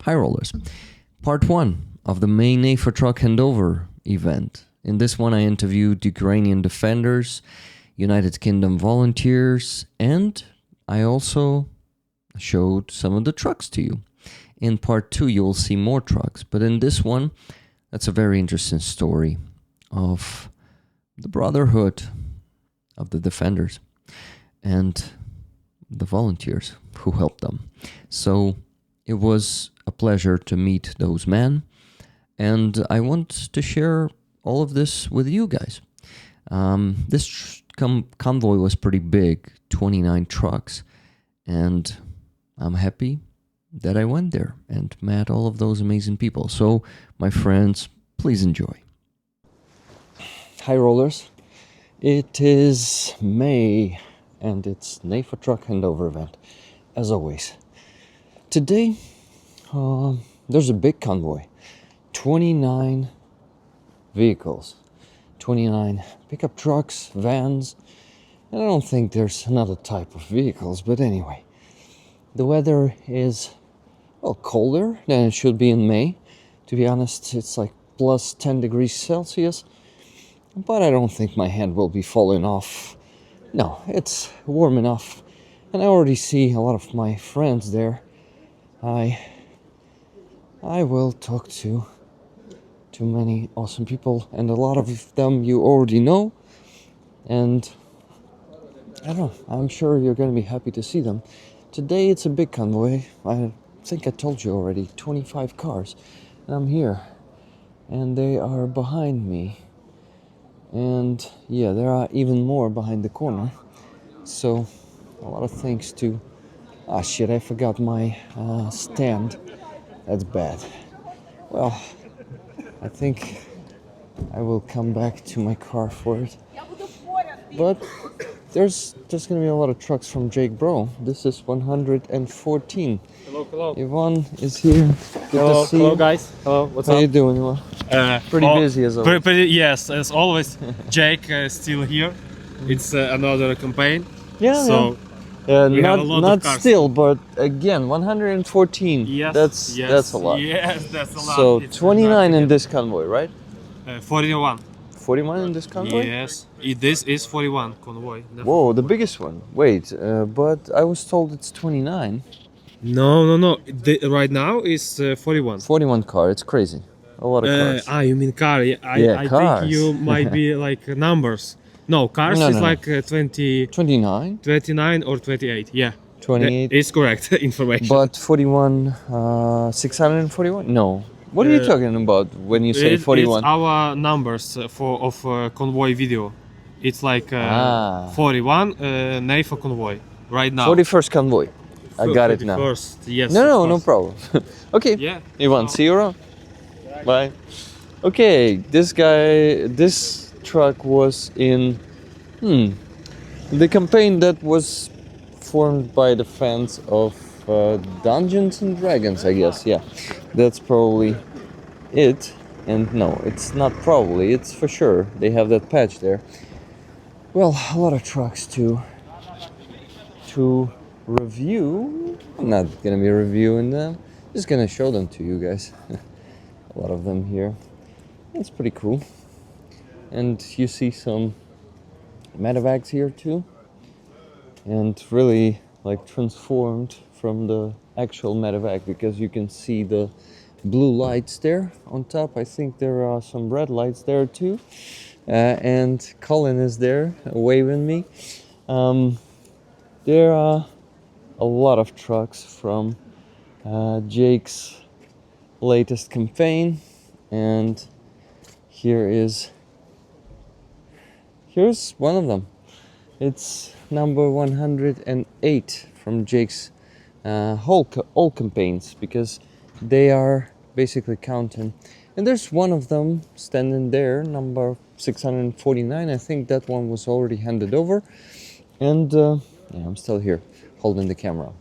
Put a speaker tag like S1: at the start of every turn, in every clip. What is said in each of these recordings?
S1: High Rollers. Part 1 of the main NAFO truck handover event. In this one I interviewed Ukrainian defenders, United Kingdom volunteers, and I also showed some of the trucks to you. In part 2 you will see more trucks, but in this one that's a very interesting story of the brotherhood of the defenders and the volunteers who helped them. So it was a pleasure to meet those men, and I want to share all of this with you guys. This convoy was pretty big, 29 trucks, and I'm happy that I went there and met all of those amazing people. So, my friends, please enjoy. Hi Rollers, it is May and it's NAFO truck handover event, as always. Today, there's a big convoy, 29 vehicles, 29 pickup trucks, vans, and I don't think there's another type of vehicles, but anyway. The weather is, well, colder than it should be in May. To be honest, it's like plus 10 degrees Celsius, but I don't think my hand will be falling off. No, it's warm enough, and I already see a lot of my friends there. I will talk to many awesome people, and a lot of them you already know, and I don't know, I'm sure you're going to be happy to see them. Today it's a big convoy. I think I told you already, 25 cars, and I'm here, and they are behind me, and yeah, there are even more behind the corner. So a lot of thanks to shit, I forgot my stand. That's bad. Well, I think I will come back to my car for it. But there's gonna be a lot of trucks from Jake Bro. This is 114.
S2: Hello.
S1: Yvonne is here. Good to see
S2: Hello
S1: you.
S2: guys. Hello, what's
S1: How
S2: up?
S1: you doing, Yvonne? Pretty busy as always.
S2: Yes, as always. Jake is still here. It's another campaign.
S1: Yeah,
S2: so
S1: we have
S2: a lot
S1: not
S2: of cars.
S1: still, but again, 114.
S2: Yes,
S1: That's a lot.
S2: Yes, that's a lot.
S1: So
S2: It's
S1: 29
S2: not
S1: in this convoy, right?
S2: 41.
S1: 41 in this convoy?
S2: Yes, this is 41 convoy.
S1: Whoa, the biggest one. Wait, but I was told it's 29.
S2: No. Right now is 41.
S1: 41 car, it's crazy. A lot of cars.
S2: You mean car? I
S1: cars.
S2: think you might be like numbers. No, cars
S1: No,
S2: is
S1: no.
S2: like 20,
S1: 29,
S2: 29 or 28. Yeah.
S1: 28.
S2: Is correct information.
S1: But 41, 641? No. What are you talking about when you say 41?
S2: It's our numbers of convoy video. It's like 41 NAFO convoy right now.
S1: 41st convoy. I got it now.
S2: 41st, yes.
S1: No problem. Okay.
S2: Yeah.
S1: Ivan, see you around. Bye. Okay, this truck was in the campaign that was formed by the fans of Dungeons and Dragons, I guess. Yeah, that's probably it. And no, it's not probably, it's for sure. They have that patch there. Well, a lot of trucks to review. I'm not gonna be reviewing them, just gonna show them to you guys. A lot of them here. It's pretty cool. And you see some Medevacs here too, and really like transformed from the actual Medevac, because you can see the blue lights there on top. I think there are some red lights there too, and Colin is there waving me. There are a lot of trucks from Jake's latest campaign, and here's one of them. It's number 108 from Jake's all campaigns, because they are basically counting. And there's one of them standing there, number 649. I think that one was already handed over. And yeah, I'm still here holding the camera.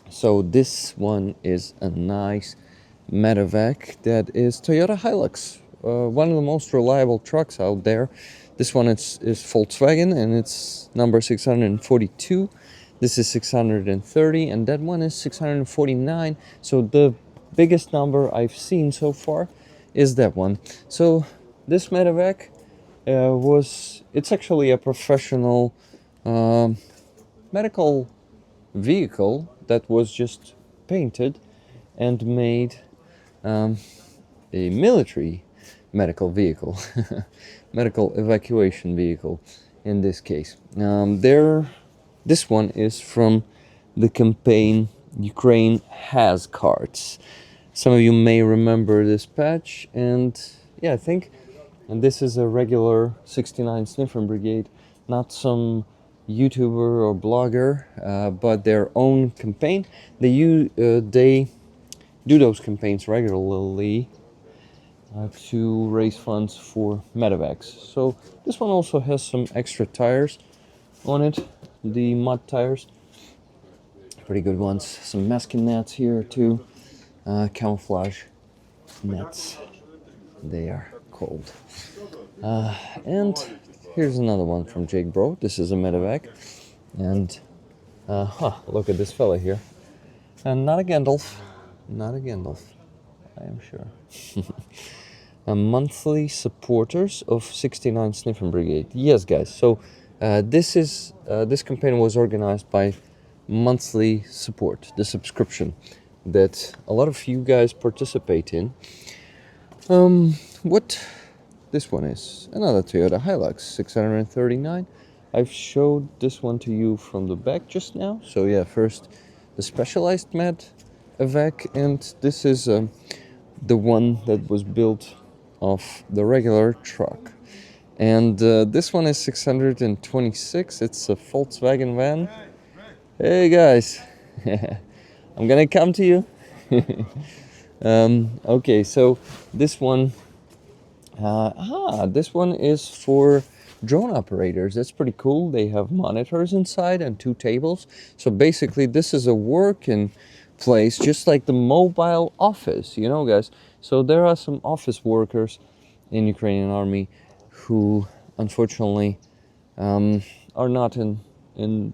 S1: So this one is a nice Medevac that is Toyota Hilux, one of the most reliable trucks out there. This one is Volkswagen, and it's number 642. This is 630, and that one is 649. So the biggest number I've seen so far is that one. So this Medevac it's actually a professional medical vehicle that was just painted and made a military medical vehicle, medical evacuation vehicle in this case. This one is from the campaign Ukraine Has Cards. Some of you may remember this patch, and yeah, I think and this is a regular 69 Sniffer Brigade, not some YouTuber or blogger, but their own campaign. They do those campaigns regularly to raise funds for Medevacs. So this one also has some extra tires on it, the mud tires, pretty good ones. Some masking nets here too, camouflage nets, they are called. And here's another one from Jake Bro. This is a Medevac, and look at this fella here, and not a Gandalf, I am sure. Monthly supporters of 69 Sniffing Brigade. Yes, guys. So this campaign was organized by monthly support, the subscription that a lot of you guys participate in. What this one is another Toyota Hilux 639. I've showed this one to you from the back just now. So yeah, first the specialized Medevac, and this is the one that was built off the regular truck. And this one is 626. It's a Volkswagen van. Hey guys, I'm gonna come to you. Okay, so this one is for drone operators. That's pretty cool. They have monitors inside and 2 tables. So basically this is a working place, just like the mobile office, you know, guys. So there are some office workers in Ukrainian army who unfortunately are not in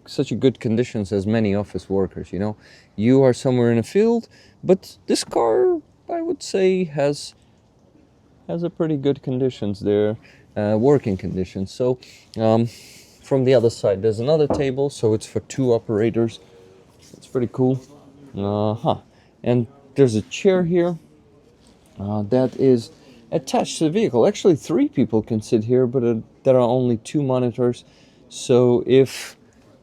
S1: such a good conditions as many office workers, you know. You are somewhere in a field, but this car, I would say, has a pretty good conditions there, working conditions. So from the other side there's another table, so it's for 2 operators. It's pretty cool. And there's a chair here that is attached to the vehicle. Actually 3 people can sit here, but there are only 2 monitors. So if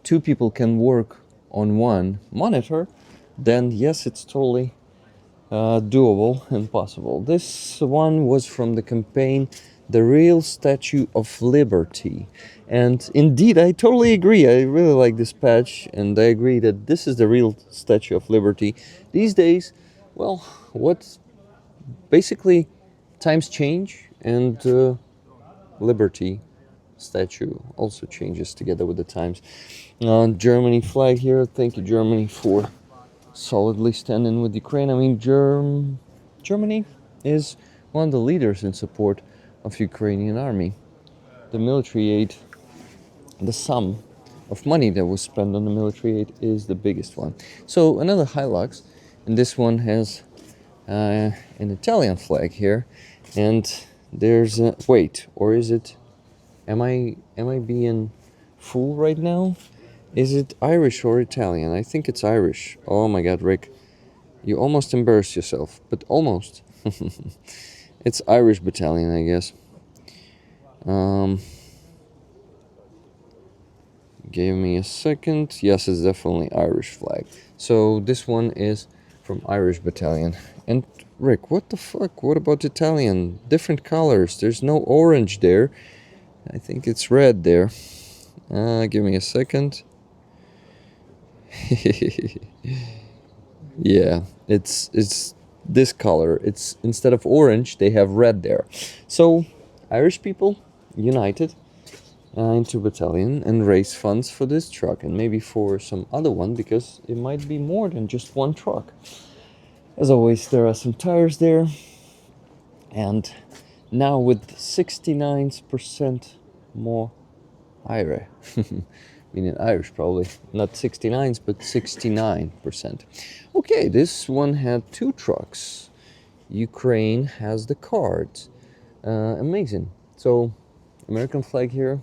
S1: 2 people can work on one monitor, then yes, it's totally doable and possible. This one was from the campaign The Real Statue of Liberty, and indeed I totally agree. I really like this patch, and I agree that this is the real Statue of Liberty. These days, well, what basically times change, and Liberty statue also changes together with the times. Germany flag here. Thank you, Germany, for solidly standing with Ukraine. I mean, Germany is one of the leaders in support of Ukrainian army. The military aid, the sum of money that was spent on the military aid is the biggest one. So another Hilux, and this one has an Italian flag here, and there's wait, or is it? Am I being fool right now? Is it Irish or Italian? I think it's Irish. Oh my God, Rick, you almost embarrassed yourself, but almost. It's Irish battalion, I guess. Give me a second. Yes, it's definitely Irish flag. So this one is from Irish battalion. And Rick, what the fuck? What about Italian? Different colors. There's no orange there. I think it's red there. Give me a second. Yeah, it's this color. It's instead of orange, they have red there. So Irish people united into battalion and raise funds for this truck, and maybe for some other one, because it might be more than just one truck. As always, there are some tires there, and now with 69% more IRA meaning Irish probably, not 69s, but 69%. Okay, this one had 2 trucks. Ukraine has the cards. Amazing. So, American flag here.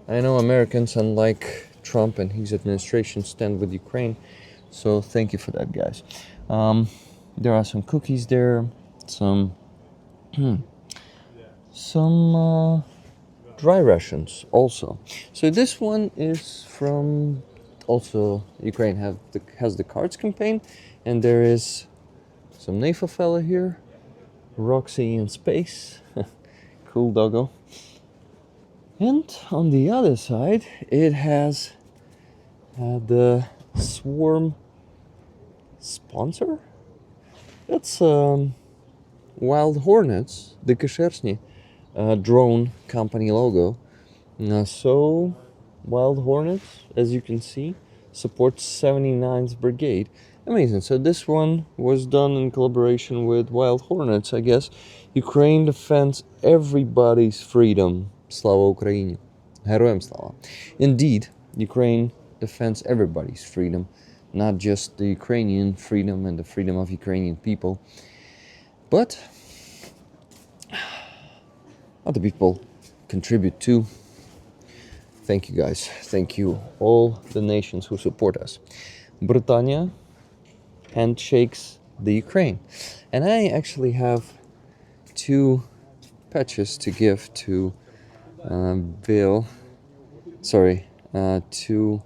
S1: I know Americans, unlike Trump and his administration, stand with Ukraine. So thank you for that, guys. There are some cookies there, some dry rations also. So this one is from also Ukraine has the cards campaign, and there is some NATO fella here, Roxy in space, cool doggo. And on the other side, it has the Swarm sponsor. That's Wild Hornets, the Kashersny drone company logo. So Wild Hornets, as you can see, supports 79th Brigade. Amazing. So this one was done in collaboration with Wild Hornets, I guess. Ukraine defends everybody's freedom. Slava Ukraini. Героям слава. Indeed, Ukraine defends everybody's freedom, not just the Ukrainian freedom and the freedom of Ukrainian people, but other people contribute too. Thank you, guys. Thank you, all the nations who support us. Britannia handshakes the Ukraine. And I actually have 2 patches to give to to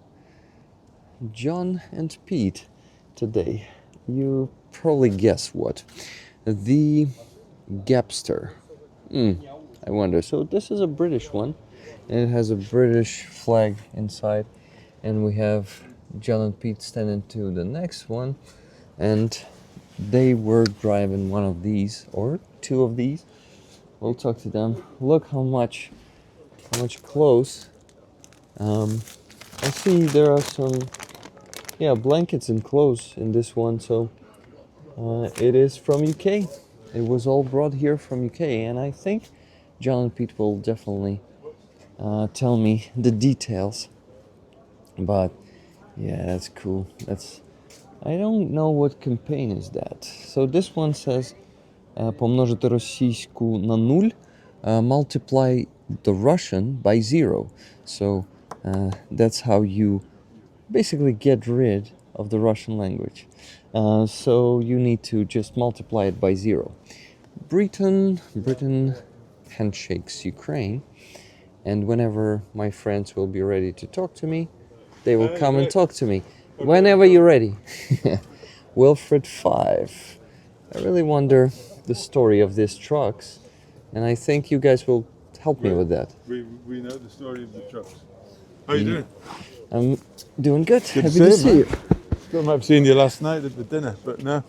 S1: John and Pete today. You probably guess what. The Gapster. I wonder. So this is a British one, and it has a British flag inside, and we have John and Pete standing to the next one, and they were driving one of these or 2 of these. We'll talk to them. Look how much clothes. I see there are some blankets and clothes in this one, so it is from UK. It was all brought here from UK, and I think John and Pete will definitely tell me the details. But yeah, that's cool. I don't know what campaign is that. So this one says помножити російську на 0, multiply the Russian by 0. So that's how you basically get rid of the Russian language. So you need to just multiply it by 0. Britain handshakes Ukraine, and whenever my friends will be ready to talk to me, they will come and talk to me. Whenever you're ready. Wilfred 5. I really wonder the story of these trucks, and I think you guys will help me with that.
S3: We know the story of the trucks. How you doing?
S1: I'm doing good.
S3: Good
S1: Happy to see you.
S3: Thought I might have seen you last night at the dinner, but no.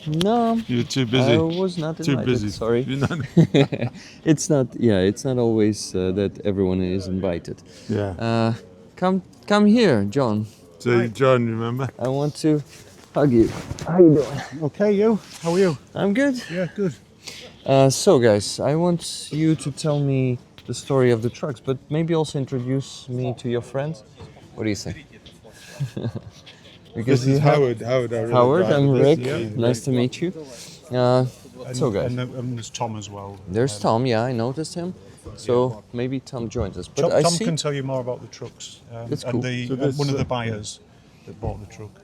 S1: No,
S3: You were too busy.
S1: I was not
S3: Too
S1: invited.
S3: busy.
S1: Sorry.
S3: You're not-
S1: It's not always that everyone is invited.
S3: yeah.
S1: Come here, John.
S3: So, John, remember?
S1: I want to hug you. How you doing?
S4: Okay, you? How are you?
S1: I'm good.
S4: Yeah, good.
S1: So guys, I want you to tell me the story of the trucks, but maybe also introduce me to your friends. What do you think?
S3: This is Howard. Howard,
S1: I'm Rick.
S3: Yeah.
S1: Nice to meet you. So guys,
S4: And there's Tom as well.
S1: there's Tom. Yeah, I noticed him. So maybe Tom joins us. But
S4: Tom can tell you more about the trucks.
S1: That's
S4: and
S1: cool.
S4: one of the buyers that bought the truck.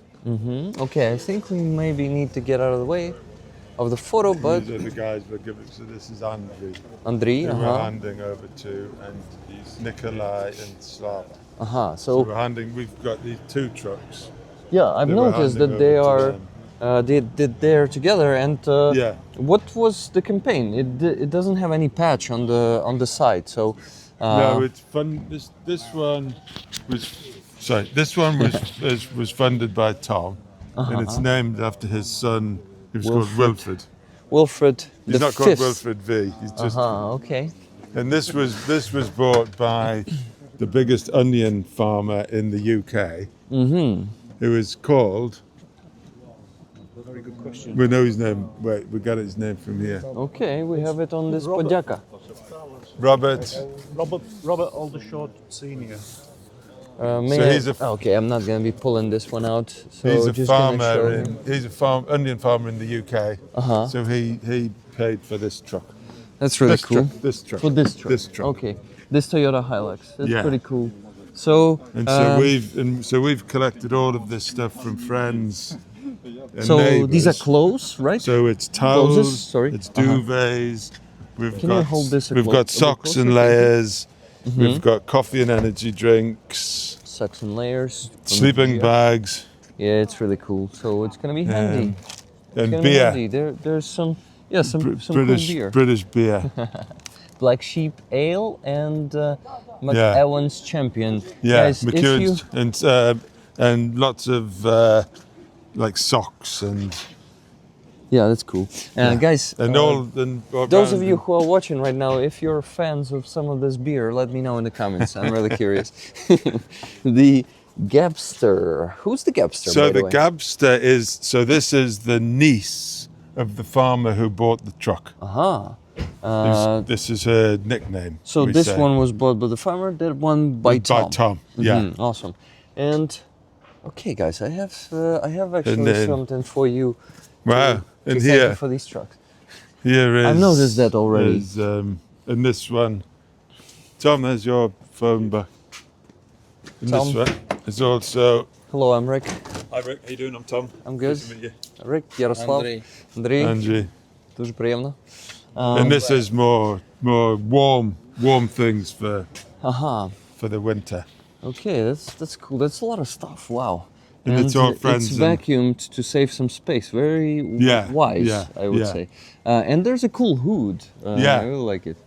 S1: Okay, I think we maybe need to get out of the way of the photo, but
S3: These are the guys we're giving. So this is Andrew.
S1: Andriy,
S3: Who we're handing over to, and he's Nikolai and Slava. So we're handing. We've got these 2 trucks.
S1: Yeah, I've
S3: They were
S1: noticed
S3: handing
S1: that they
S3: over
S1: are
S3: to
S1: they're together. And
S3: Yeah.
S1: what was the campaign? It doesn't have any patch on the side, so
S3: No, it's fun. This one was funded by Tom, and it's named after his son, who's called Wilfred.
S1: Wilfred
S3: He's
S1: the
S3: not called
S1: Fifth.
S3: Wilfred V. He's just.
S1: Okay.
S3: And this was bought by the biggest onion farmer in the UK. Who is called.
S4: Very good question.
S3: We know his name. Wait, we got his name from here.
S1: Okay, we have it on this Podyaka.
S3: Robert.
S4: Robert Aldershot Senior.
S3: he's
S1: okay, I'm not gonna be pulling this one out. So
S3: he's a
S1: just gonna show
S3: farmer.
S1: him.
S3: He's a Indian farmer in the UK. So he paid for this truck.
S1: That's really
S3: This
S1: cool.
S3: truck. This truck.
S1: For this truck.
S3: This truck.
S1: Okay, this Toyota Hilux. That's
S3: Yeah.
S1: pretty cool. So
S3: And so we've collected all of this stuff from friends and
S1: so
S3: neighbors.
S1: these are clothes, right?
S3: So it's towels,
S1: Closes, sorry.
S3: it's duvets.
S1: Can you hold this a
S3: we've
S1: clo-
S3: got
S1: a bit
S3: socks
S1: closer,
S3: and
S1: please?
S3: layers. We've got coffee and energy drinks,
S1: Socks and layers. from
S3: sleeping
S1: Gia.
S3: bags,
S1: Yeah, it's really cool. So it's gonna be handy. It's
S3: and
S1: gonna be
S3: beer.
S1: handy. There's some some
S3: British
S1: cool beer.
S3: British beer.
S1: Black Sheep Ale and
S3: Yeah.
S1: McEwan's Champion.
S3: Yeah,
S1: Guys, if you
S3: McEwan's and lots of like socks and
S1: that's cool. Guys, those of you who are watching right now, if you're fans of some of this beer, let me know in the comments. I'm really curious. The Gabster. Who's the Gabster?
S3: So
S1: by
S3: the
S1: way?
S3: Gabster this is the niece of the farmer who bought the truck. This is her nickname.
S1: So
S3: we
S1: this
S3: say.
S1: one was bought by the farmer. That one by Tom.
S3: By Tom, yeah.
S1: Awesome. And okay, guys, I have actually
S3: then-
S1: something for you.
S3: Wow.
S1: to
S3: And
S1: thank you
S3: here,
S1: for these trucks.
S3: here is.
S1: I've noticed that already.
S3: Is, and this one, Tom, there's your phone back. And
S1: Tom.
S3: this one is also.
S1: Hello, I'm Rick.
S5: Hi Rick, how you doing? I'm Tom.
S1: I'm good.
S5: Nice to meet you.
S1: Rick, Ярослав, Андрій.
S3: Angie.
S1: Дуже приємно.
S3: And this is more warm things for the winter.
S1: Okay, that's cool. That's a lot of stuff. Wow.
S3: And it's all friends
S1: It's
S3: and-
S1: vacuumed to save some space. Very wise,
S3: yeah,
S1: I would
S3: yeah.
S1: say. And there's a cool hood.
S3: Yeah.
S1: I really like it.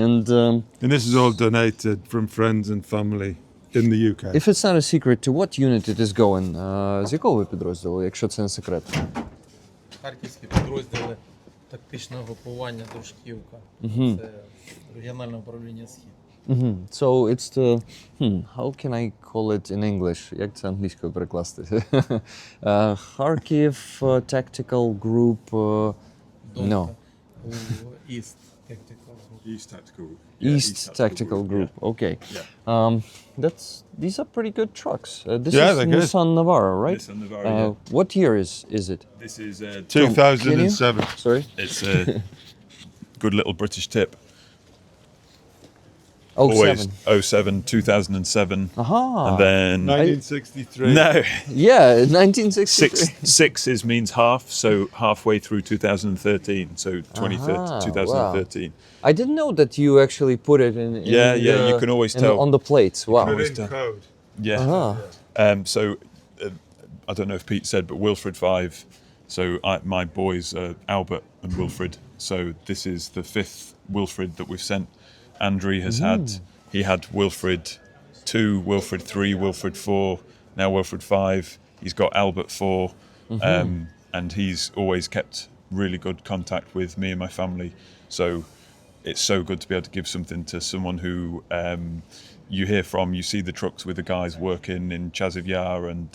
S1: And
S3: And this is all donated from friends and family in the UK.
S1: if it's not a secret, to what unit it is going? З якого ви підрозділу, якщо це не секрет?
S6: Харківські підрозділи тактичного групування Дружківка. Це регіональне управління Схід.
S1: So it's the how can I call it in English? Як це англійською перекласти? Kharkiv Tactical Group. No.
S6: East Tactical Group.
S5: East Tactical.
S1: East Tactical Group. Okay. These are pretty good trucks. This
S3: Yeah,
S1: is
S3: they're good.
S1: Nissan Navara, right?
S5: Nissan Navara, yeah.
S1: What year is it?
S5: This is
S3: 2007.
S1: Sorry.
S5: it's a good little British tip.
S1: Oh,
S5: Always
S1: 07.
S5: 07, 2007.
S1: Aha.
S5: And then
S3: 1963.
S5: no,
S1: Yeah, 1963.
S5: six means half, so halfway through 2013, so 2013.
S1: I didn't know that you actually put it in.
S5: Yeah, you can always tell.
S1: on the plates. Wow.
S5: always
S3: In
S5: tell.
S3: code.
S5: Yeah. So I don't know if Pete said, but Wilfred 5. So my boys are Albert and Wilfred. So this is the 5th Wilfred that we've sent. Andrew has he had Wilfred 2, Wilfred 3, Wilfred 4, now Wilfred 5. He's got Albert 4, and he's always kept really good contact with me and my family. So it's so good to be able to give something to someone who you hear from. You see the trucks with the guys working in Chaziv Yar and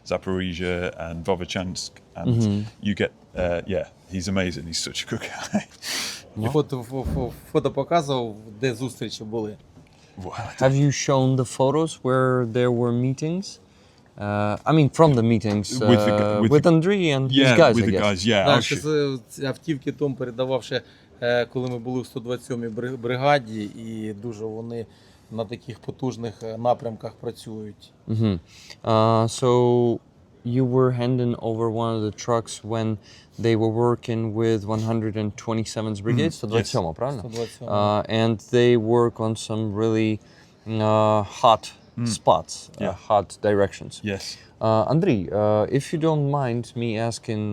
S5: Zaporizhia and Vovchansk, and you get he's amazing. He's such a good guy.
S6: Фото показував, де зустрічі були.
S1: Have you shown the photos where there were meetings? I mean, from the meetings with Andriy and these guys,
S5: with
S1: I
S5: the
S1: guess.
S5: guys. Yeah,
S6: Так,
S5: I'll
S6: ще
S5: show-
S6: з автівки Том передавав ще, коли ми були в 127-й бригаді, і дуже вони на таких потужних напрямках працюють.
S1: So you were handing over one of the trucks when they were working with 127th Brigade, 127, правильно?
S6: 127.
S1: And they work on some really hot spots, hot directions.
S5: Yes.
S1: Андрій, if you don't mind me asking,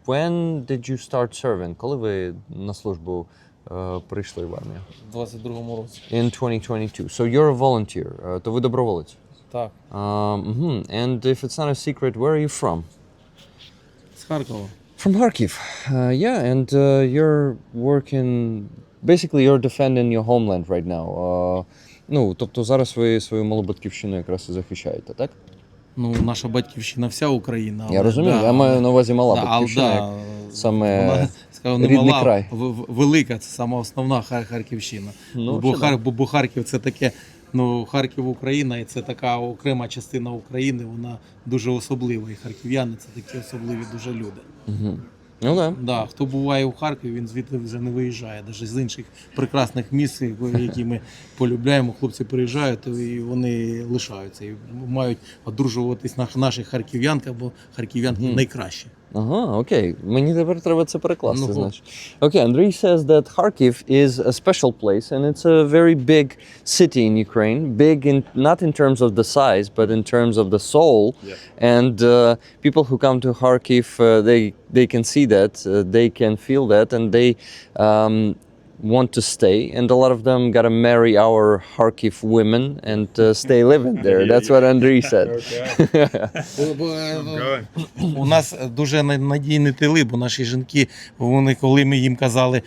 S1: when did you start serving? Коли ви на службу прийшли в армію?
S6: У 22-му році.
S1: In 2022. So you're a volunteer. То ви доброволець.
S6: Так,
S1: And if it's not a secret, where are you from?
S6: з Харкова.
S1: From Kharkiv. Yeah, and you're working. Basically, you're defending your homeland right now. Ну, тобто зараз ви свою малу батьківщину якраз і захищаєте, так?
S6: Ну, наша батьківщина вся Україна.
S1: Я розумію, я маю на увазі мала батьківщина, як
S6: Вона,
S1: саме
S6: скажу, не
S1: Рідний
S6: мала,
S1: край.
S6: велика, це сама основна Харківщина.
S1: Ну,
S6: бо,
S1: чи да.
S6: бо Харків це таке, ну, Харків Україна, і це така окрема частина України, вона дуже особлива. І харків'яни це такі особливі дуже люди.
S1: Угу. Ну да.
S6: Да, хто буває у Харкові, він звідти вже не виїжджає. Навіть з інших прекрасних місць, які ми полюбляємо, хлопці приїжджають і вони лишаються. І мають одружуватись наших харків'янка, бо харків'янки найкращі.
S1: Ага, окей. Мені тепер треба це перекласти,
S6: Ну,
S1: значить. Okay, Andrei says that Kharkiv is a special place and it's a very big city in Ukraine. Big in not in terms of the size, but in terms of the soul.
S5: Yeah.
S1: And people who come to Kharkiv, they can see that, they can feel that, and they want to stay. And a lot of them gotta marry our Kharkiv women and stay living there. That's what Andrei said.
S6: У нас дуже надійні тили, бо наші жінки, вони, коли ми їм казали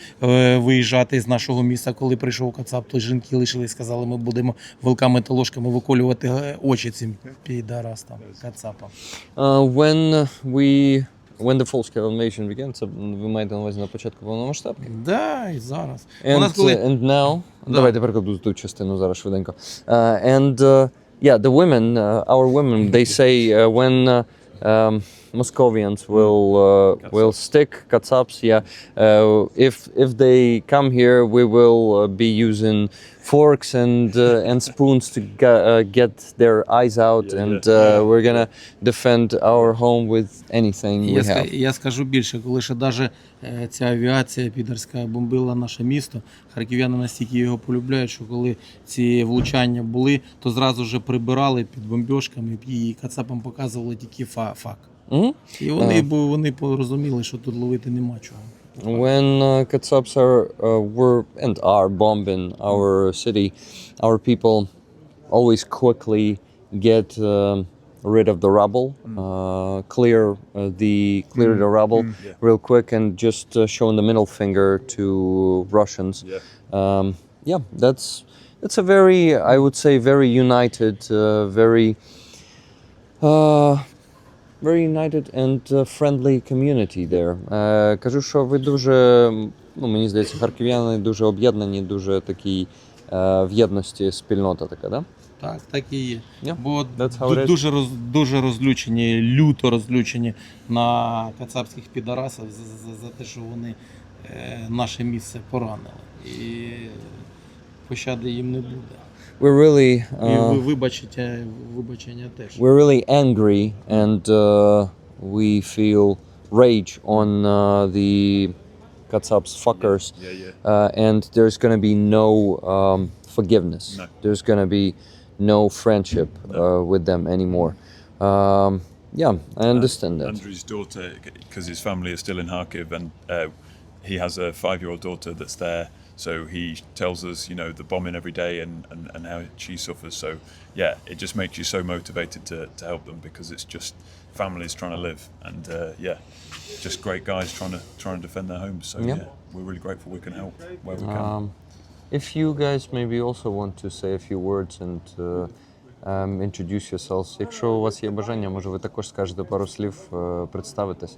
S6: виїжджати з нашого міста, коли прийшов Кацап, то жінки лишились, сказали, ми будемо вилками та ложками виколювати очі цим підарастам, Кацапам.
S1: When the full-scale invasion began, це ви маєте на увазі на початку повномасштабки?
S6: Да, і зараз.
S1: And,
S6: У нас коли...
S1: and now,
S6: Да.
S1: давайте перекладу ту частину зараз швиденько. Yeah, the women, our women, they say when Moscovians will stick Katsap's, if they come here, we will be using forks and spoons to get their eyes out, and we're gonna defend our home with anything we have.
S6: Я скажу більше, коли ще навіть ця авіація підерська бомбила наше місто, харків'яни настільки його полюбляють, що коли ці влучання були, то зразу ж прибирали під бомбьошками і Кацапам показували тільки фак.
S1: Mm-hmm.
S6: І вони порозуміли, що тут ловити нема чого.
S1: When Katsaps were and are bombing our city, our people always quickly get rid of the rubble, clear the rubble real quick, and just showing the middle finger to Russians. That's a very, I would say, very united, very united and friendly community there. Кажу, що ви дуже, мені здається, харків'яни дуже об'єднані, дуже такі в єдності спільнота така, да?
S6: Так і є.
S1: Yeah,
S6: Бо
S1: дуже
S6: розлючені, люто розлючені на кацапських підарасах за те, що вони наше місце поранили. І пощади їм не буде.
S1: We're really,
S6: І вибачення теж.
S1: we're really angry and we feel rage on the Katsap's fuckers. And there's going to be no forgiveness.
S5: No.
S1: There's going to be no friendship with them anymore. I understand that.
S5: Andrew's daughter, because his family is still in Kharkiv, and he has a 5-year-old daughter that's there. So he tells us, the bombing every day and how she suffers. So yeah, it just makes you so motivated to help them, because it's just families trying to live, and just great guys trying to defend their homes. So yeah, we're really grateful we can help where we can.
S1: If you guys maybe also want to say a few words and introduce yourselves. Якщо у вас є бажання, може ви також скажете пару слів, представитись.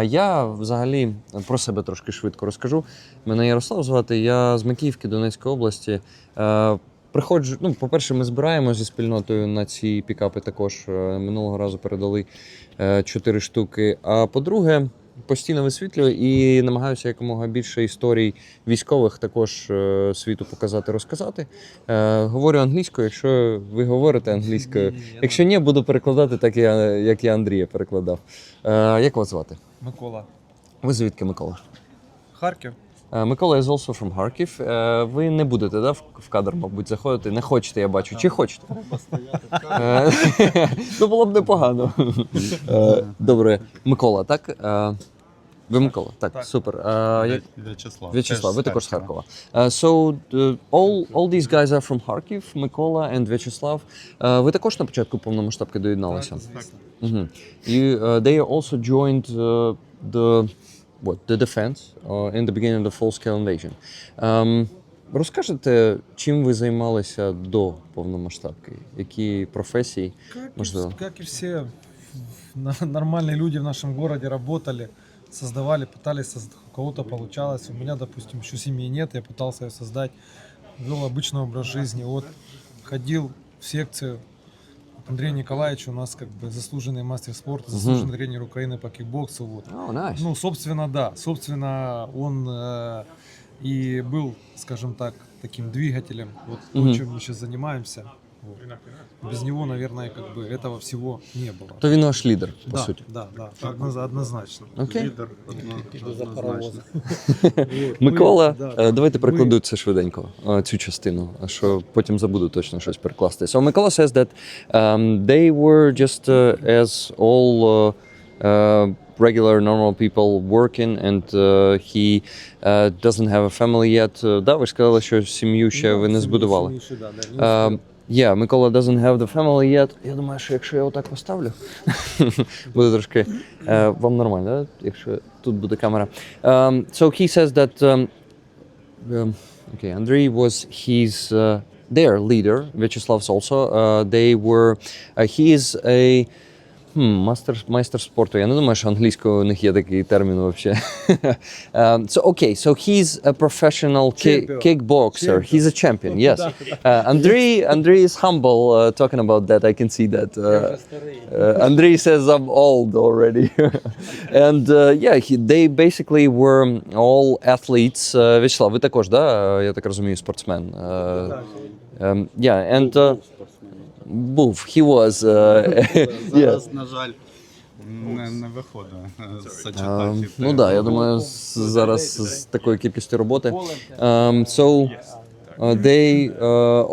S1: Я взагалі про себе трошки швидко розкажу. Мене Ярослав звати, я з Макіївки, Донецької області. Приходжу, по-перше, ми збираємо зі спільнотою на ці пікапи також. Минулого разу передали 4 штуки. А по-друге, постійно висвітлюю і намагаюся якомога більше історій військових також світу показати, розказати. Говорю англійською, якщо ви говорите англійською. Якщо ні, буду перекладати так, як я Андрія перекладав. Як вас звати?
S7: Микола.
S1: Ви звідки, Микола?
S7: Харків.
S1: Микола is also from Kharkiv. Ви не будете, в кадр, мабуть, заходити? Не хочете, я бачу. Чи хочете? Було б непогано. Добре. Микола, так? Ви Микола? Так, супер. В'ячеслав, ви також з Харкова. So, all these guys are from Kharkiv, Микола and В'ячеслав. Ви також на початку повномасштабки доєдналися? Так. They also joined the defense in the beginning of the full-scale invasion. Розкажете, чим ви займалися до повномасштабки? Які професії, можливо?
S7: Как и все нормальные люди в нашем городе работали, создавали, пытались, у кого-то получалось. У меня, допустим, еще семьи нет, я пытался ее создать, вел обычный образ жизни. Вот ходил в секцию. Андрей Николаевич у нас как бы заслуженный мастер спорта, заслуженный тренер Украины по кикбоксу. Вот.
S1: Oh, nice.
S7: Ну, собственно, да. Собственно, он и был, скажем так, таким двигателем. Вот то, чем мы сейчас занимаемся. Вот. Без него, наверное, как бы этого всего не было.
S1: То він ваш лідер, по
S7: Да,
S1: суті.
S7: да, однозначно.
S1: Окей.
S6: Піду за паровозом.
S1: Микола,
S7: Да,
S1: давайте
S7: ми-
S1: перекладу це швиденько, цю частину, а що потім забуду точно щось перекласти. So Микола says that they were just as all regular normal people working and he doesn't have a family yet. Да, ви ж сказали, що сім'ю ще ви не збудували. Yeah, Микола doesn't have the family yet. Я думаю, що якщо я отак поставлю, буде трошки вам нормально, да? Якщо тут буде камера. So he says that okay, Andrei was his their leader. Vyacheslav also. They were. He is a майстер спорту. Я не думаю, що англійською у них є такий термін вообще. So okay, so he's a professional kickboxer. He's a champion, yes. Andrei is humble talking about that. I can see that. Andrei says I'm old already. And yeah, they basically were all athletes. Вячеслав, ви також, да? Я так розумію, спортсмен. Yeah, and he was.
S8: Зараз, на жаль, не виходить сочетати.
S1: Ну да, я думаю, зараз з такою кількістю роботи. So they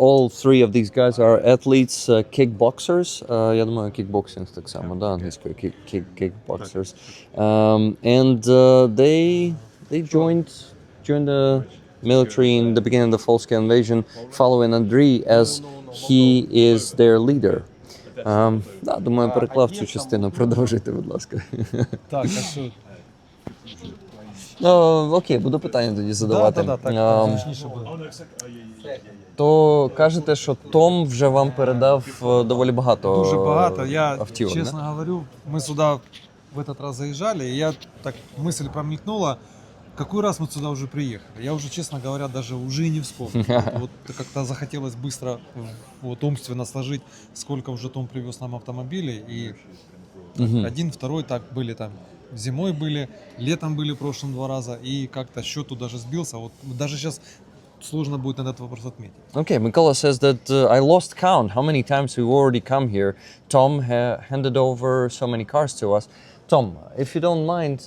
S1: all three of these guys are athletes, kickboxers. Я думаю, kickboxing так само, да, англійською kickboxers. And they joined the military in the beginning of the full-scale invasion, following Andrei as he is their leader. Да, думаю, переклав цю частину. Продовжуйте, будь ласка.
S7: Так, а що?
S1: Окей, буду питання тоді задавати.
S7: Так, точніше буде.
S1: То кажете, що Том вже вам передав доволі багато
S7: Дуже багато. Я,
S1: автівок,
S7: честно говорю, мы сюда в этот раз заезжали, и я так, мысль промелькнула, какой раз мы сюда уже приехали. Я уже, честно говоря, даже уже и не вспомнил. Вот как-то захотелось быстро, вот умственно сложить, сколько уже Том привез нам автомобилей. И один, второй, так были там, зимой были, летом были в прошлом 2 раза, и как-то счет тут даже сбился. Вот даже сейчас сложно будет на этот вопрос отметить.
S1: Okay, Mikola says that I lost count how many times we've already come here. Tom handed over so many cars to us. Tom, if you don't mind,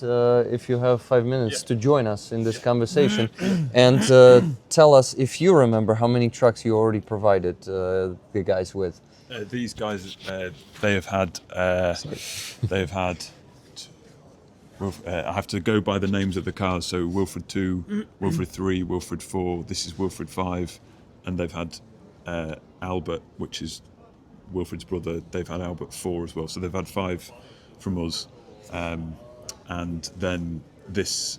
S1: if you have 5 minutes to join us in this conversation and tell us if you remember how many trucks you already provided the guys with.
S5: These guys, they have had. I have to go by the names of the cars. So Wilfred 2, Wilfred 3, Wilfred 4. This is Wilfred 5, and they've had Albert, which is Wilfred's brother. They've had Albert 4 as well. So they've had 5 from us, and then this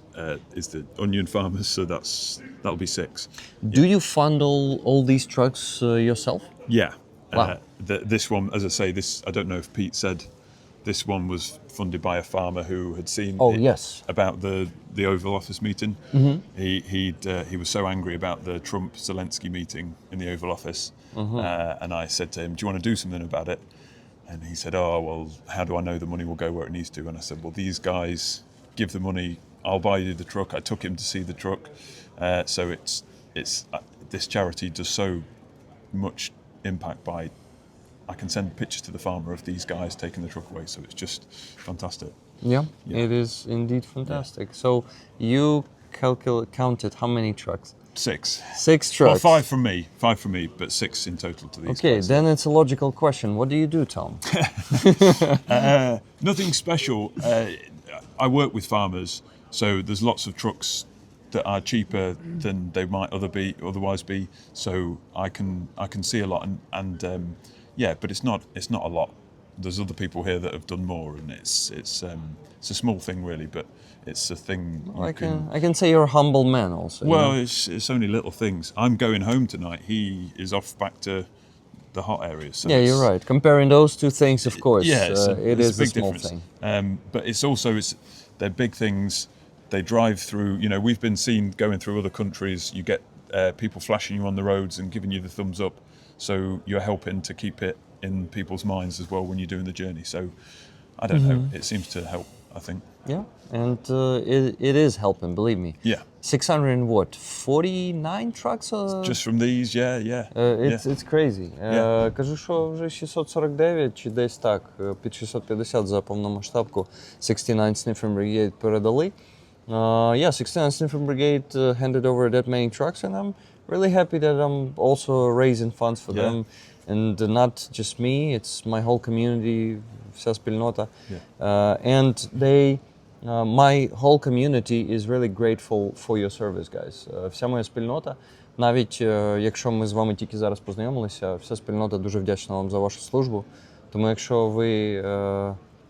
S5: is the Onion Farmers. So that'll be 6.
S1: Do you fund all these trucks yourself?
S5: Yeah.
S1: Wow.
S5: This one, as I say, this I don't know if Pete said. This one was funded by a farmer who had seen about the Oval Office meeting. He was so angry about the Trump-Zelensky meeting in the Oval Office, and I said to him, "Do you want to do something about it?" And he said, "Oh well, how do I know the money will go where it needs to?" And I said, "Well, these guys give the money. I'll buy you the truck." I took him to see the truck, so it's this charity does so much impact by. I can send pictures to the farmer of these guys taking the truck away, so it's just fantastic.
S1: Yeah, it is indeed fantastic. Yeah. So you counted how many trucks?
S5: 6.
S1: 6 trucks.
S5: Well, 5 from me, but 6 in total to these guys.
S1: Then it's a logical question. What do you do, Tom?
S5: Nothing special. I work with farmers, so there's lots of trucks that are cheaper than they might otherwise be. So I can see a lot, and yeah, but it's not a lot. There's other people here that have done more, and it's a small thing really, but it's a thing.
S1: I can say you're a humble man also.
S5: Well, it's only little things. I'm going home tonight. He is off back to the hot areas. So
S1: yeah, you're right. Comparing those two things, of course,
S5: yeah,
S1: it is
S5: a big
S1: a small
S5: difference.
S1: thing.
S5: But it's also they're big things. They drive through, you know, we've been seen going through other countries. You get people flashing you on the roads and giving you the thumbs up. So you're helping to keep it in people's minds as well when you're doing the journey. So I don't know, it seems to help, I think.
S1: Yeah, and it is helping, believe me.
S5: Yeah.
S1: 649 trucks?
S5: Just from these, yeah.
S1: It's crazy. Кажу, що вже 649 чи десь так, під 650 за повномасштабку 69 Sniffing Brigade передали. Yeah, 69 Sniffing Brigade handed over that many trucks, and I'm really happy that I'm also raising funds for them. And not just me, it's my whole community, вся спільнота. And my whole community is really grateful for your service, guys. Вся моя спільнота, навіть якщо ми з вами тільки зараз познайомилися, вся спільнота дуже вдячна вам за вашу службу. Тому якщо ви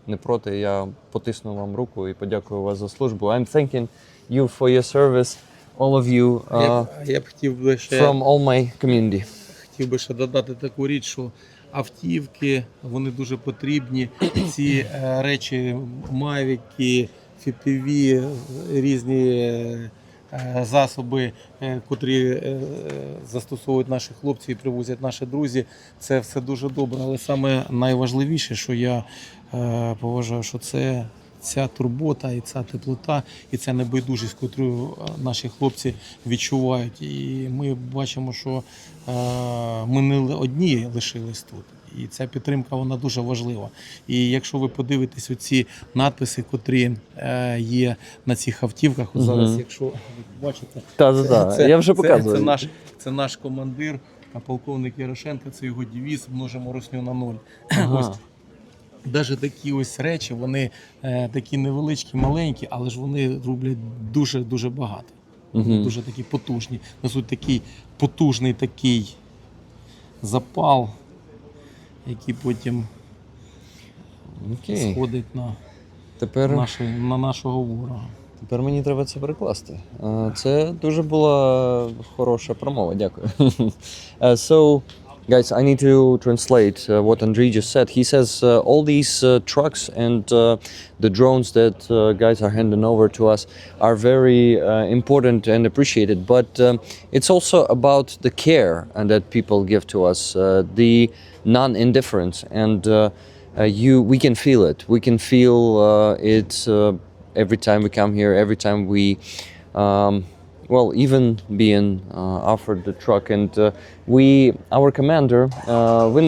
S1: не проти, я потисну вам руку і подякую вас за службу. I'm thanking you for your service, all of you,
S6: Я б хотів би ще
S1: from all my community.
S6: хотів би ще додати таку річ, що автівки, вони дуже потрібні. Ці речі, мавіки, FPV, різні засоби, котрі застосовують наші хлопці і привозять наші друзі, це все дуже добре. Але саме найважливіше, що я поважаю, що це ця турбота і ця теплота, і ця небайдужість, яку наші хлопці відчувають. І ми бачимо, що ми не одні лишились тут. І ця підтримка, вона дуже важлива. І якщо ви подивитесь оці надписи, котрі є на цих автівках, от зараз, якщо ви бачите,
S1: Я вже показую.
S6: це наш командир, полковник Ярошенко, це його девіз «Множимо русню на ноль». Ось. Навіть такі ось речі, вони такі невеличкі, маленькі, але ж вони роблять дуже-дуже багато. Дуже такі потужні. Несуть такий потужний такий запал, який потім сходить на нашого ворога.
S1: Тепер мені треба це перекласти. Це дуже була хороша промова, дякую. So, guys, I need to translate what Andriy just said. He says all these trucks and the drones that guys are handing over to us are very important and appreciated, but it's also about the care and that people give to us, the non-indifference, and we can feel it. We can feel it every time we come here, every time we even being offered the truck, and our commander,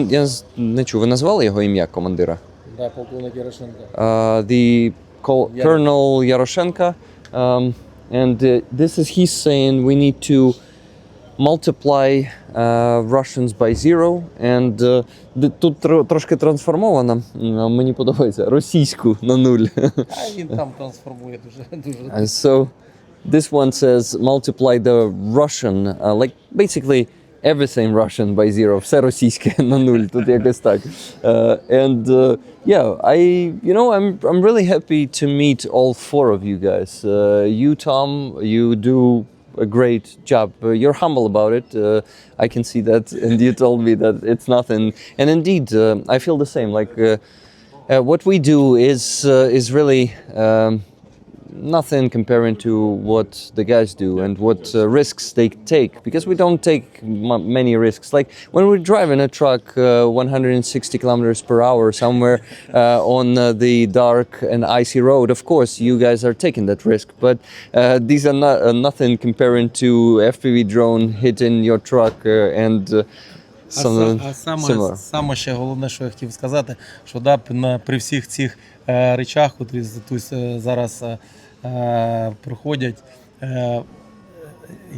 S1: я не чув, ви назвали його ім'я командира?
S6: Да, полковник Ярошенко.
S1: The Colonel Yaroshenko, and this is he's saying we need to multiply Russians by zero, and тут трошки трансформовано, мені подобається, російську на нуль.
S6: А він там трансформує дуже.
S1: So this one says multiply the Russian, like basically everything Russian by zero, все російське на нуль, тут якось так. And I'm really happy to meet all four of you guys. You, Tom, you do a great job. You're humble about it. I can see that, and you told me that it's nothing. And indeed, I feel the same. Like what we do is really nothing comparing to what the guys do and what risks they take, because we don't take many risks. Like when we're driving a truck 160 kilometers per hour somewhere on the dark and icy road, of course you guys are taking that risk, but these are nothing comparing to FPV drone hitting your truck and similar.
S6: Саме ще головне, що я хотів сказати, що при всіх цих речах, які тут зараз проходять,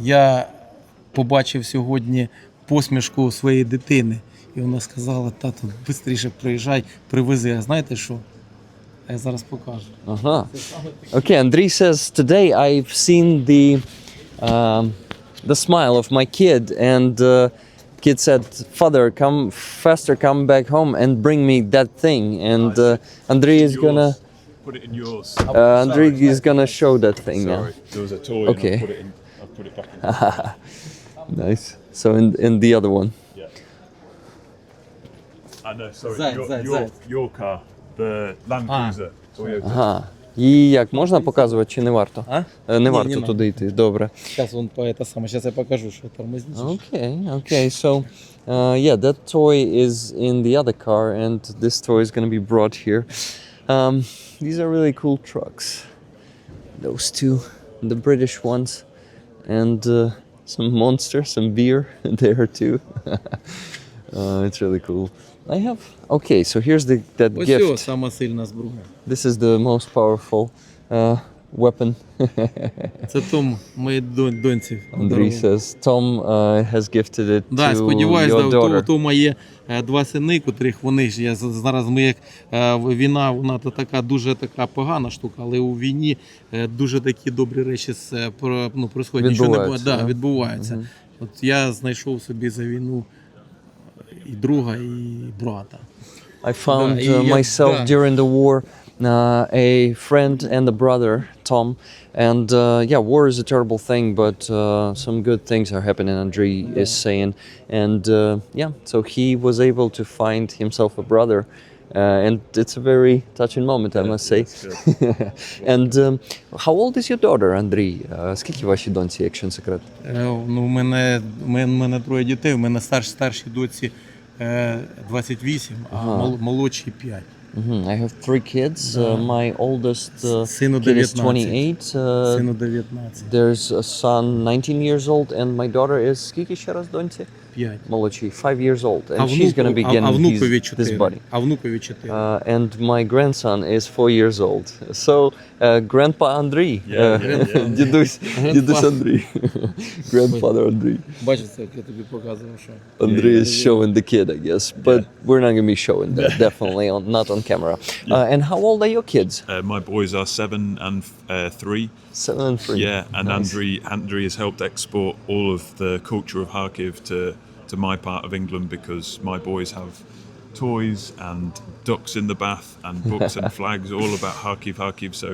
S6: я побачив сьогодні посмішку своєї дитини. І вона сказала: тато, швидше приїжджай, привези. А знаєте що? Я зараз покажу.
S1: Okay, Andriy says, today I've seen the smile of my kid, and kid said, father, come faster, come back home and bring me that thing. And Andriy is gonna
S5: put it in yours.
S1: Andriy is gonna show that thing now.
S5: Sorry, there was a toy.
S1: Okay.
S5: And I put it back in.
S1: Nice. So in the other one.
S5: Yeah. I know. Sorry. Your car, the Land Cruiser Toyota.
S1: Її як, можна показувати чи не варто?
S6: А?
S1: Не
S6: Ні,
S1: варто
S6: не
S1: туди йти, добре.
S6: Зараз вон по це саме, зараз я покажу, що тормозничиш.
S1: Okay. So, yeah, that toy is in the other car, and this toy is going to be brought here. These are really cool trucks. Those two, the British ones, and some Monster, some beer there too. It's really cool. I have. Okay, so here's that
S6: Ось
S1: gift.
S6: цього сама сильна зброя.
S1: This is the most powerful weapon.
S6: Це Том, моїй доньці.
S1: Андрій says Tom has gifted it
S6: Да,
S1: to
S6: сподіваюсь,
S1: your
S6: да,
S1: daughter.
S6: у Тома є два сини, котрих вони ж, зараз ми як війна, вона то така дуже така погана штука, але у війні дуже такі добрі речі происходять.
S1: Відбуваються,
S6: відбуваються. От я знайшов собі за війну і друга, і брата.
S1: I found myself
S6: да.
S1: during the war a friend and a brother, Tom. And yeah, war is a terrible thing, but some good things are happening, Andrei is saying. And yeah, so he was able to find himself a brother. And it's a very touching moment, I must say. And how old is your daughter, Andrei? Скільки вашій доньці, якщо не секрет?
S6: Ну, у мене троє дітей, у мене старшій доці 28, а молодшій 5.
S1: I have 3 kids. My oldest
S6: Сину
S1: kid is
S6: 19.
S1: 28.
S6: Сину 19.
S1: There's a son 19 years old, and my daughter is скільки ще раз доньці?
S6: 5.
S1: Молодший, 5 years old, and she's going to be getting this body.
S6: А внукові 4.
S1: And my grandson is 4 years old. So, Grandpa Andrei. Дідусь Андрій. Grandfather Andrei.
S6: Бачиш, як я тобі показував, що.
S1: Andrei is showing the kid, I guess, but we're not going to be showing that, definitely not on camera. And how old are your kids?
S5: My boys are 7 and 3.
S1: 7 and 3.
S5: Yeah, and
S1: Nice.
S5: Andrei has helped export all of the culture of Kharkiv to my part of England because my boys have toys and ducks in the bath and books and flags all about Kharkiv. So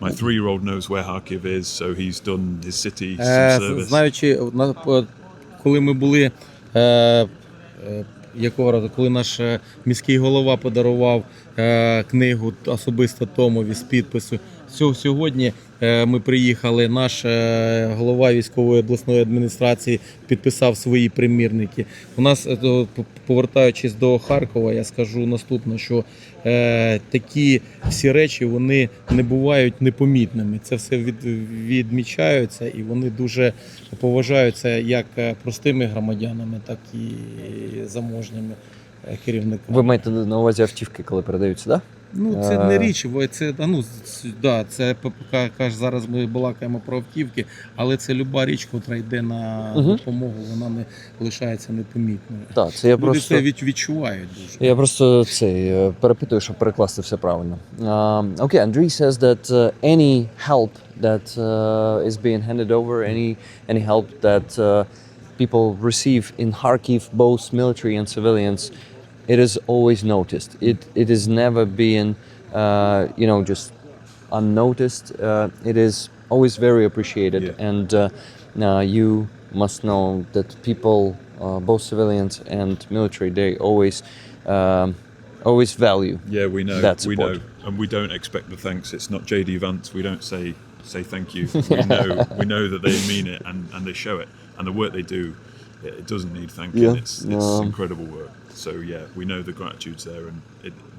S5: my 3-year-old knows where Kharkiv is, so he's done his city some service.
S6: Знаючи, коли ми були, якого разу, коли наш міський голова подарував книгу особисто Томові з підпису, сьогодні ми приїхали, наш голова військової обласної адміністрації підписав свої примірники. У нас, повертаючись до Харкова, я скажу наступне, що такі всі речі, вони не бувають непомітними. Це все відмічаються і вони дуже поважаються як простими громадянами, так і заможніми керівниками.
S1: Ви маєте на увазі автівки, коли передаються, так?
S6: Ну, це не річ, це, це каже, зараз ми балакаємо про автівки, але це люба річ, яка йде на допомогу, вона не лишається непомітною.
S1: Так, це я
S6: Люди
S1: просто
S6: це відчувають дуже.
S1: Я просто перепитую, щоб перекласти все правильно. Okay, Andrei says that any help that is being handed over, any help that people receive in Kharkiv, both military and civilians, it is always noticed. It is never being, just unnoticed. It is always very appreciated, and you must know that people, both civilians and military, they always value.
S5: Yeah, we know.
S1: That
S5: We
S1: support.
S5: know, and we don't expect the thanks. It's not JD Vance. We don't say thank you. We know that they mean it and they show it. And the work they do, it doesn't need thanking.
S1: Yeah.
S5: It's incredible work. So yeah, we know the gratitude's there,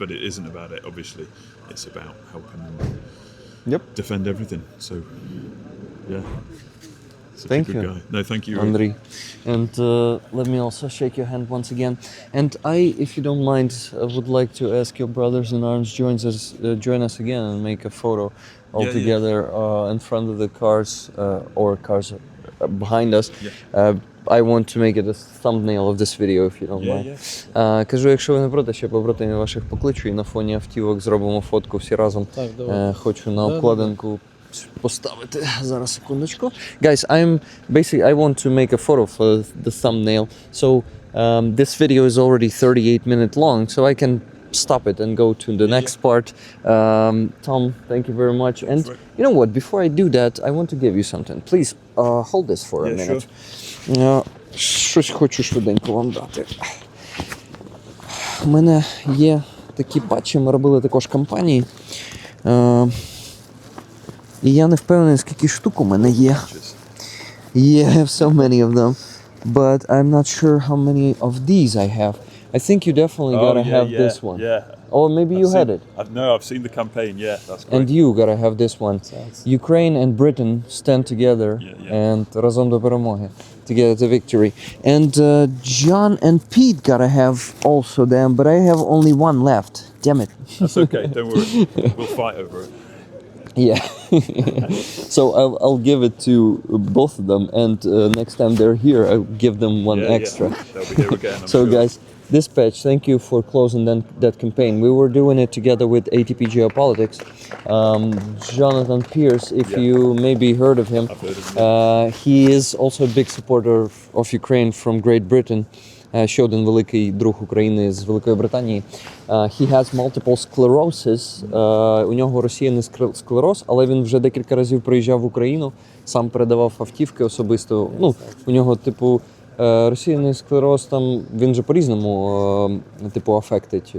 S5: but it isn't about it. Obviously, it's about helping them defend everything. So yeah.
S1: Thank
S5: good
S1: you.
S5: Guy. No, thank you,
S1: Andrei. And let me also shake your hand once again. And I, if you don't mind, would like to ask your brothers in arms join us again and make a photo all together in front of the cars or cars behind us.
S5: Yeah.
S1: I want to make it a thumbnail of this video, if you don't mind. Кажу, якщо ви не проти, ще побратимів ваших покличу і на фоні автівок зробимо фотку всі разом.
S6: Так, давай.
S1: Хочу на обкладинку поставити. Зараз, секундочку. Guys, I want to make a photo for the thumbnail. So this video is already 38 minutes long, so I can stop it and go to the next part. Tom, thank you very much. And you know what, before I do that, I want to give you something. Please hold this for a minute. Щось хочу швиденько вам дати. У мене є такі патчі, ми робили також кампанії. І я не впевнений, скільки штук у мене є. Yeah, I have so many of them. But I'm not sure how many of these I have. I think you definitely gotta have this one.
S5: Yeah.
S1: Or maybe you had it.
S5: I've seen the campaign. Yeah, that's great.
S1: And you gotta have this one. Ukraine and Britain stand together and разом до перемоги. Together to victory. And John and Pete gotta have also them, but I have only one left. Damn it.
S5: That's okay. Don't worry. We'll fight over it.
S1: Yeah. So I'll give it to both of them, and next time they're here, I'll give them one extra.
S5: They'll be here again. I'm
S1: So
S5: sure.
S1: guys, Dispatch, thank you for closing that campaign. We were doing it together with ATP Geopolitics. Jonathan Pierce, if you maybe heard of him,
S5: I've heard of him.
S1: he is also a big supporter of Ukraine from Great Britain. Ще один великий друг України з Великої Британії. He has multiple sclerosis. У нього розсіяний склероз, але він вже декілька разів приїжджав в Україну, сам передавав автівки особисто. Ну, у нього, типу, розсіяний склероз, там, він же по-різному, типу, афектить.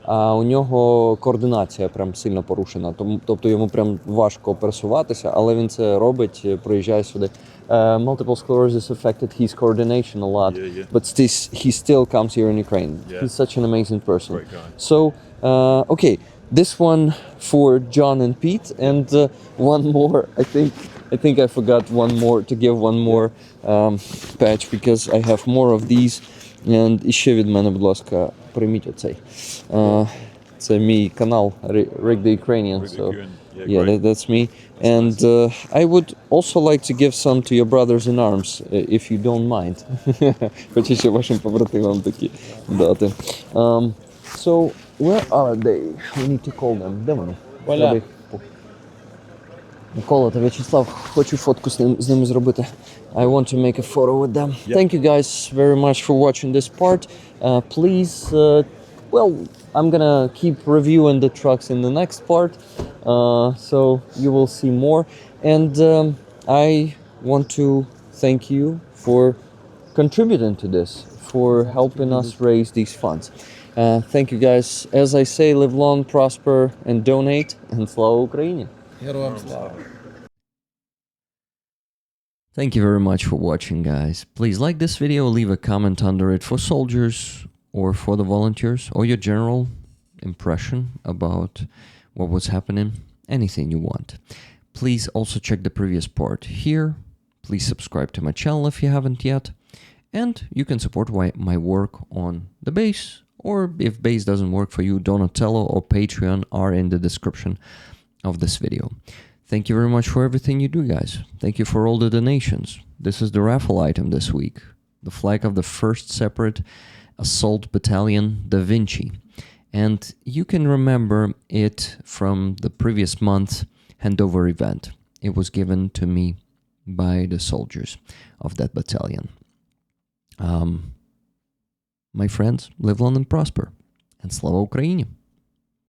S1: А у нього координація прям сильно порушена. Тобто йому прям важко пересуватися, але він це робить, приїжджає сюди. Multiple sclerosis affected his coordination a lot, but he still comes here in Ukraine. He's such an amazing person.
S5: Great guy.
S1: So, okay, this one for John and Pete, and one more. I think I forgot one more to give one more patch because I have more of these. And іще від мене, будь ласка, прийміть оцей. Це мій канал Rick the Ukrainian. So, yeah, that's me. And I would also like to give some to your brothers in arms, if you don't mind. Хочу ще вашим побратимам такі дати. So, where are they? We need to call them. Де вони? Voila. Микола та В'ячеслав, хочу фотку з ними зробити. I want to make a photo with them. Thank you guys very much for watching this part. Please, well, I'm gonna keep reviewing the trucks in the next part, so you will see more. And I want to thank you for contributing to this, for helping us raise these funds. Thank you guys. As I say, live long, prosper, and donate. And slava Ukraini!
S6: Героям слава!
S1: Thank you very much for watching, guys. Please like this video, leave a comment under it for soldiers or for the volunteers, or your general impression about what was happening, anything you want. Please also check the previous part here. Please subscribe to my channel if you haven't yet. And you can support my work on the base, or if base doesn't work for you, Donatello or Patreon are in the description of this video. Thank you very much for everything you do, guys. Thank you for all the donations. This is the raffle item this week. The flag of the 1st Separate Assault Battalion Da Vinci. And you can remember it from the previous month handover event. It was given to me by the soldiers of that battalion. My friends, live long and prosper. And slava Ukraini!